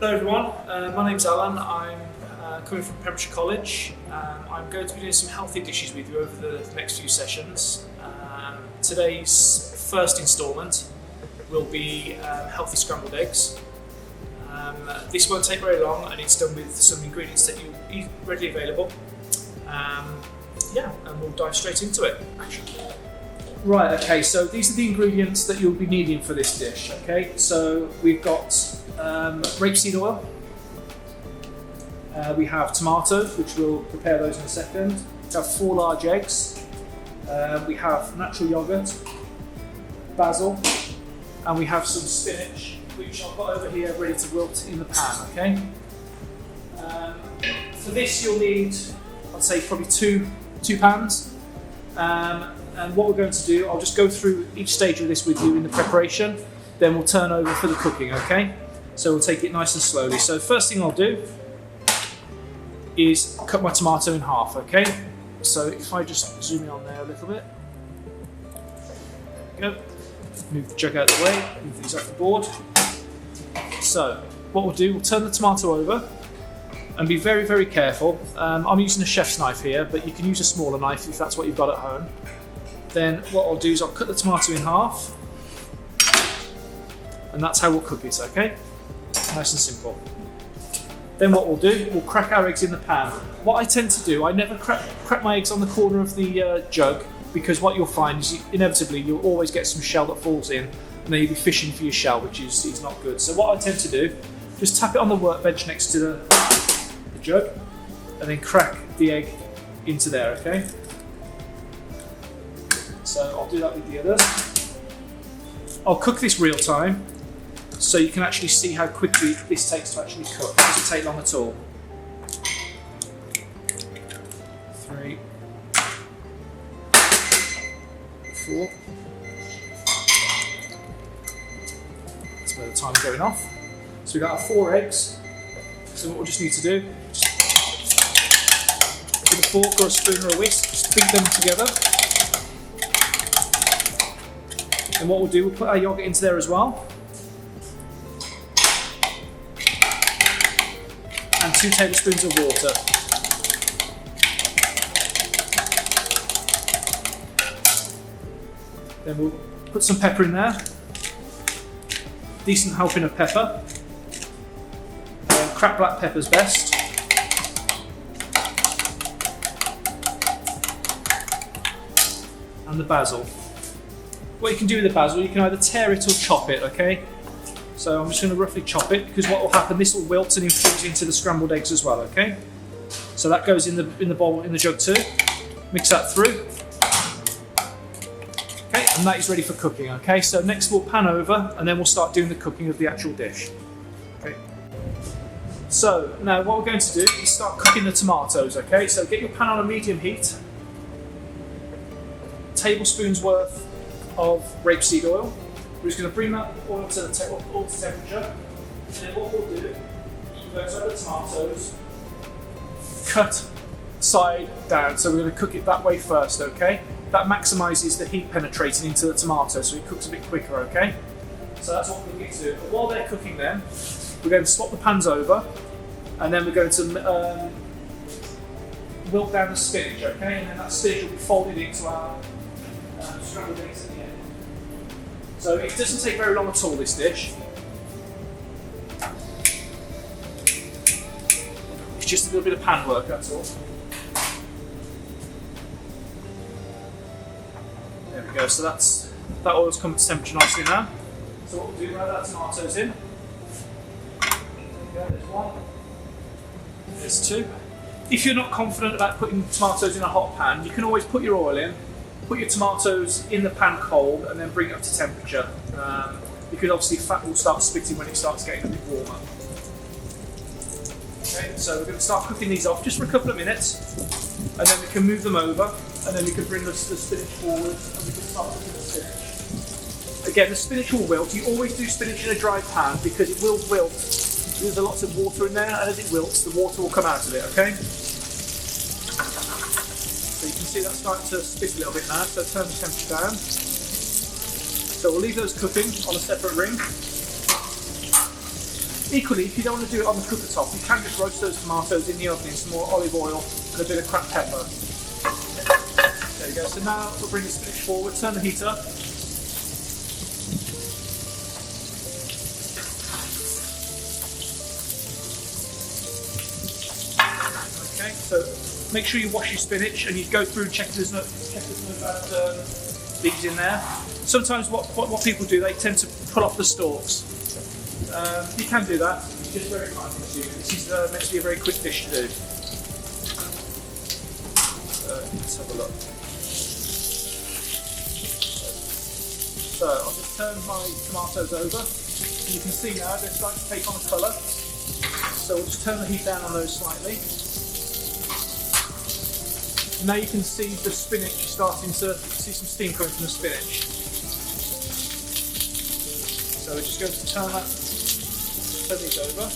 Hello everyone, my name's Alan. I'm coming from Pembrokeshire College. I'm going to be doing some healthy dishes with you over the next few sessions. Today's first instalment will be healthy scrambled eggs. This won't take very long and it's done with some ingredients that you'll be readily available. And we'll dive straight into it. Right, okay, so these are the ingredients that you'll be needing for this dish, okay? So we've got rapeseed oil, we have tomatoes, which we'll prepare those in a second. We have 4 large eggs, we have natural yoghurt, basil, and we have some spinach, which I've got over here ready to wilt in the pan, okay? For this you'll need, I'd say probably two pans. And what we're going to do, I'll just go through each stage of this with you in the preparation, then we'll turn over for the cooking, okay? So we'll take it nice and slowly. So first thing I'll do is cut my tomato in half, okay? So if I just zoom in on there a little bit. There we go. Move the jug out of the way, move these off the board. So what we'll do, we'll turn the tomato over and be very, very careful. I'm using a chef's knife here, but you can use a smaller knife if that's what you've got at home. Then what I'll do is I'll cut the tomato in half, and that's how we'll cook it, okay? Nice and simple. Then what we'll do, we'll crack our eggs in the pan. What I tend to do, I never crack my eggs on the corner of the jug, because what you'll find is inevitably you'll always get some shell that falls in, and then you'll be fishing for your shell, which is not good. So what I tend to do, just tap it on the workbench next to the jug, and then crack the egg into there, okay? So I'll do that with the others. I'll cook this real time, so you can actually see how quickly this takes to actually cook. It doesn't take long at all. 3, 4. That's where the time's going off. So we've got our 4 eggs. So what we'll just need to do, with a fork or a spoon or a whisk, just beat them together. And what we'll do, we'll put our yoghurt into there as well. And 2 tablespoons of water. Then we'll put some pepper in there. Decent helping of pepper. Cracked black pepper's best. And the basil. What you can do with the basil, you can either tear it or chop it, okay? So I'm just going to roughly chop it, because what will happen, this will wilt and infuse into the scrambled eggs as well, okay? So that goes in the bowl, in the jug too. Mix that through. Okay, and that is ready for cooking, okay? So next we'll pan over, and then we'll start doing the cooking of the actual dish. Okay. So now what we're going to do is start cooking the tomatoes, okay? So get your pan on a medium heat. Tablespoons worth of rapeseed oil. We're just going to bring that oil to temperature, and then what we'll do, we'll go to the tomatoes, cut side down, so we're going to cook it that way first, okay? That maximises the heat penetrating into the tomato, so it cooks a bit quicker, okay? So that's what we're going to do. But while they're cooking then, we're going to swap the pans over, and then we're going to wilt down the spinach, okay? And then that spinach will be folded into our scrambled eggs at the end. So it doesn't take very long at all, this dish. It's just a little bit of pan work, that's all. There we go, so that oil's come to temperature nicely now. So what we'll do now, that tomatoes in. There we go, there's 1. There's 2. If you're not confident about putting tomatoes in a hot pan, you can always put your oil in, put your tomatoes in the pan cold, and then bring it up to temperature. Because obviously fat will start spitting when it starts getting a bit warmer. Okay, so we're going to start cooking these off just for a couple of minutes, and then we can move them over, and then we can bring the spinach forward, and we can start cooking the spinach. Again, the spinach will wilt. You always do spinach in a dry pan because it will wilt. There's a lot of water in there, and as it wilts, the water will come out of it, okay? So you can see that's starting to spit a little bit now, so turn the temperature down. So we'll leave those cooking on a separate ring. Equally, if you don't want to do it on the cooker top, you can just roast those tomatoes in the oven in some more olive oil and a bit of cracked pepper. There you go. So now we'll bring the spinach forward, turn the heat up. Okay, so make sure you wash your spinach and you go through and check there's no bad leaves in there. Sometimes what people do, they tend to pull off the stalks. You can do that, it's just very time consuming. This is meant to be a very quick dish to do. Let's have a look. So I'll just turn my tomatoes over. And you can see now they're starting to take on a colour. So we'll just turn the heat down on those slightly. Now you can see the spinach starting to see some steam coming from the spinach. So we're just going to turn these over.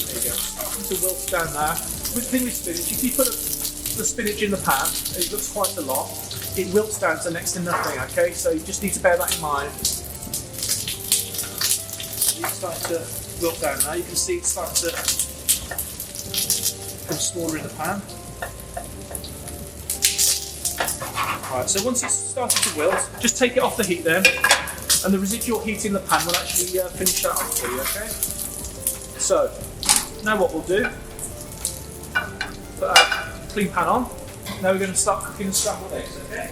There you go. Starting to wilt down there. With the thing with spinach, if you put the spinach in the pan, it looks quite a lot. It wilts down to next to nothing. Okay, so you just need to bear that in mind. It's starting to wilt down now. You can see it's starting to become smaller in the pan. Right, so once it's started to wilt, just take it off the heat then, and the residual heat in the pan will actually finish that off for you, okay? So, now what we'll do, put our clean pan on. Now we're going to start cooking the scrambled eggs, okay?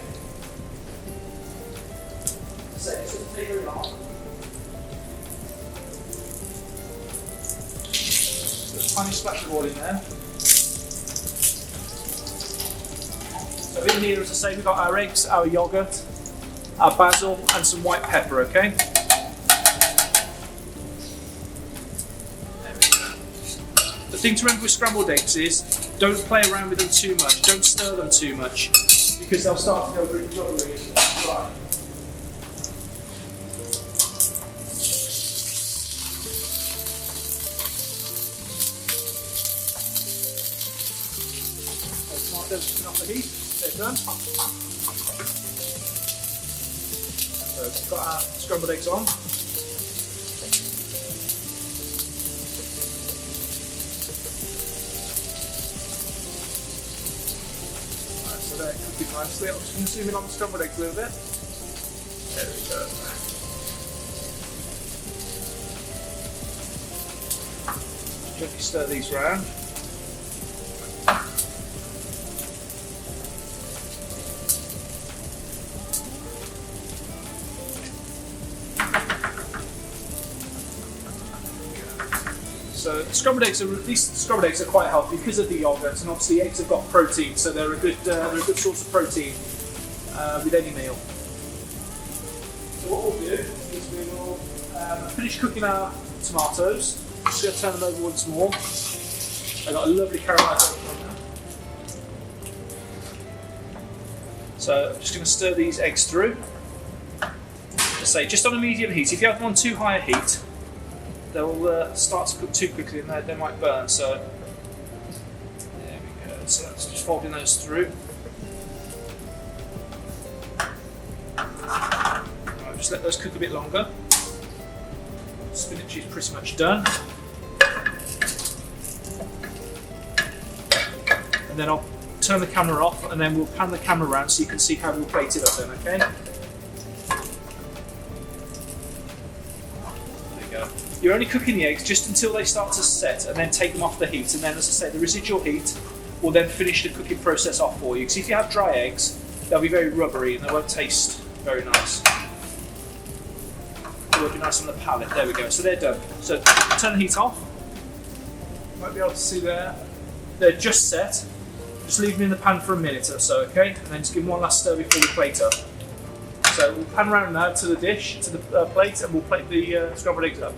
So it doesn't take very long. Tiny splash of oil in there. So in here, as I say, we've got our eggs, our yoghurt, our basil and some white pepper, okay? The thing to remember with scrambled eggs is don't play around with them too much, don't stir them too much because they'll start to go really rubbery and dry. Tomatoes off the heat, they're done. So we've got our scrambled eggs on. Right, so they're cooking nicely. I'm just going to zoom in on the scrambled eggs a little bit. There we go. Gently stir these round. So scrambled eggs these scrambled eggs are quite healthy because of the yogurt, and obviously eggs have got protein, so they're a good source of protein with any meal. So what we'll do is we will finish cooking our tomatoes. Just going to turn them over once more. They've got a lovely caramelisation on them. So I'm just going to stir these eggs through. Just say just on a medium heat. If you have them on too high a heat, they'll start to cook too quickly and they might burn. So there we go. So that's just folding those through. Right, just let those cook a bit longer. Spinach is pretty much done. And then I'll turn the camera off and then we'll pan the camera around so you can see how we'll plate it up then, okay? You're only cooking the eggs just until they start to set and then take them off the heat, and then, as I say, the residual heat will then finish the cooking process off for you. Because if you have dry eggs, they'll be very rubbery and they won't taste very nice. It will be nice on the palate. There we go, so they're done. So turn the heat off. You might be able to see there. They're just set. Just leave them in the pan for a minute or so, okay? And then just give them one last stir before we plate up. So we'll pan around now to the dish, to the plate, and we'll plate the scrambled eggs up.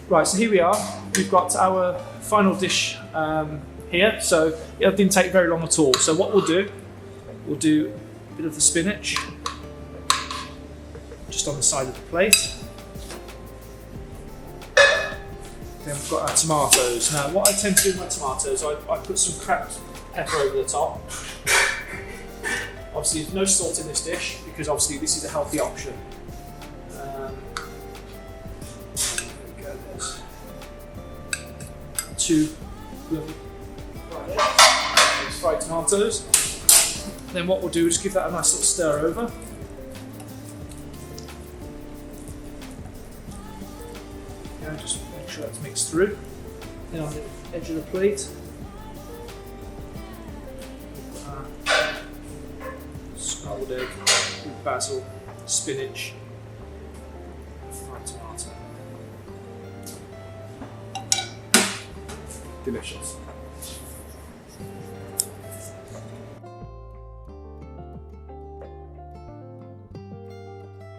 Right, so here we are. We've got our final dish here. So it didn't take very long at all. So what we'll do a bit of the spinach just on the side of the plate. Then we've got our tomatoes. Now, what I tend to do with my tomatoes, I put some cracked pepper over the top. Obviously, there's no salt in this dish because obviously this is a healthy option. There we go. There's 2 lovely fried tomatoes. Then what we'll do is give that a nice little stir over. And just make sure it's mixed through. Then on the edge of the plate, scrambled egg with basil, spinach, fried tomato. Delicious.